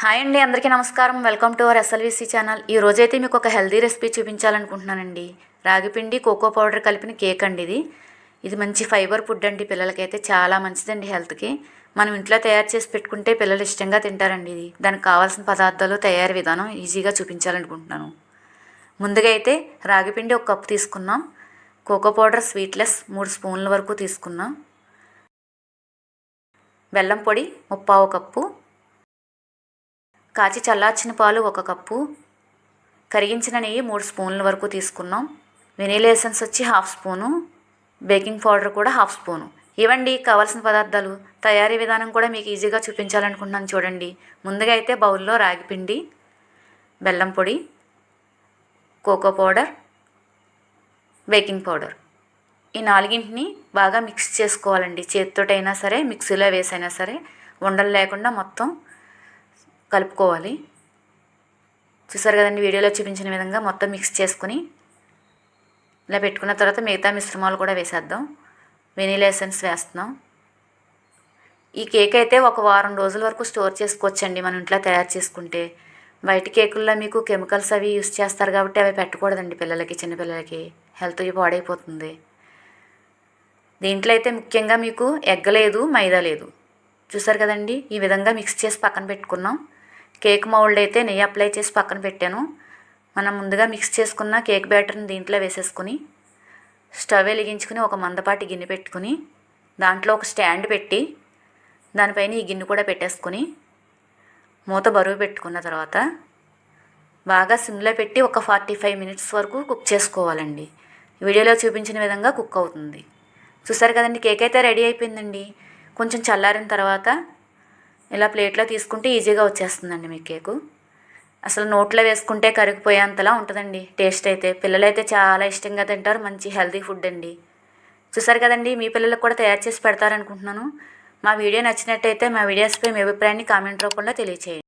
Hi అండి, అందరికీ నమస్కారం. Welcome to our SLVC channel. ఈ రోజైతే మీకు ఒక హెల్దీ రెసిపీ చూపించాలనుకుంటున్నానండి. రాగిపిండి కోకో పౌడర్ కలిపిన కేక్ అండి ఇది మంచి ఫైబర్ ఫుడ్ అండి. పిల్లలకైతే చాలా మంచిదండి హెల్త్కి. మనం ఇంట్లో తయారు చేసి పెట్టుకుంటే పిల్లలు ఇష్టంగా తింటారండి. దానికి కావాల్సిన పదార్థాలు, తయారీ విధానం ఈజీగా చూపించాలనుకుంటున్నాను. ముందుగా అయితే రాగిపిండి 1 కప్పు తీసుకున్నాం. కోకో పౌడర్ స్వీట్లెస్ 3 స్పూన్ల వరకు తీసుకున్నాం. బెల్లం పొడి 3/4 కప్పు, కాచి చల్లార్చిన పాలు 1 కప్పు, కరిగించిన నెయ్యి 3 స్పూన్ల వరకు తీసుకున్నాం. వెనీలా ఎసెన్స్ వచ్చి 1/2 స్పూను, బేకింగ్ పౌడర్ కూడా 1/2 స్పూను. ఇవండి కావాల్సిన పదార్థాలు. తయారీ విధానం కూడా మీకు ఈజీగా చూపించాలనుకుంటున్నాను చూడండి. ముందుగా అయితే బౌల్లో రాగిపిండి, బెల్లం పొడి, కోకో పౌడర్, బేకింగ్ పౌడర్ ఈ 4ంటిని బాగా మిక్స్ చేసుకోవాలండి. చేతితోటైనా సరే, మిక్సీలో వేసైనా సరే ఉండలు లేకుండా మొత్తం కలుపుకోవాలి. చూసారు కదండి, వీడియోలో చూపించిన విధంగా మొత్తం మిక్స్ చేసుకుని ఇలా పెట్టుకున్న తర్వాత మిగతా మిశ్రమాలు కూడా వేసేద్దాం. వెనీలా ఎసెన్స్ వేస్తున్నాం. ఈ కేక్ అయితే 1 వారం రోజుల వరకు స్టోర్ చేసుకోవచ్చండి మనం ఇంట్లో తయారు చేసుకుంటే. బయట కేకుల్లో మీకు కెమికల్స్ అవి యూస్ చేస్తారు కాబట్టి అవి పెట్టకూడదండి పిల్లలకి, చిన్నపిల్లలకి హెల్త్ పాడైపోతుంది. దీంట్లో అయితే ముఖ్యంగా మీకు ఎగ్ లేదు, మైదా లేదు. చూసారు కదండి, ఈ విధంగా మిక్స్ చేసి పక్కన పెట్టుకున్నాం. కేక్ మౌల్డ్ అయితే నెయ్యి అప్లై చేసి పక్కన పెట్టాను. మనం ముందుగా మిక్స్ చేసుకున్న కేక్ బ్యాటర్ని దీంట్లో వేసేసుకుని స్టవ్ వెలిగించుకుని ఒక మందపాటి గిన్నె పెట్టుకుని దాంట్లో ఒక స్టాండ్ పెట్టి దానిపైన ఈ గిన్నె కూడా పెట్టేసుకుని మూత బరువు పెట్టుకున్న తర్వాత బాగా సిమ్లో పెట్టి ఒక 45 మినిట్స్ వరకు కుక్ చేసుకోవాలండి. వీడియోలో చూపించిన విధంగా కుక్ అవుతుంది. చూసారు కదండి, కేక్ అయితే రెడీ అయిపోయిందండి. కొంచెం చల్లారిన తర్వాత ఇలా ప్లేట్లో తీసుకుంటే ఈజీగా వచ్చేస్తుందండి మీ కేకు. అసలు నోట్లో వేసుకుంటే కరిగిపోయేంతలా ఉంటుందండి టేస్ట్ అయితే. పిల్లలైతే చాలా ఇష్టంగా తింటారు. మంచి హెల్తీ ఫుడ్ అండి. చూసారు కదండి, మీ పిల్లలకు కూడా తయారు చేసి పెడతారనుకుంటున్నాను. మా వీడియో నచ్చినట్టయితే మా వీడియోస్పై మీ అభిప్రాయాన్ని కామెంట్ రూపంలో తెలియచేయండి.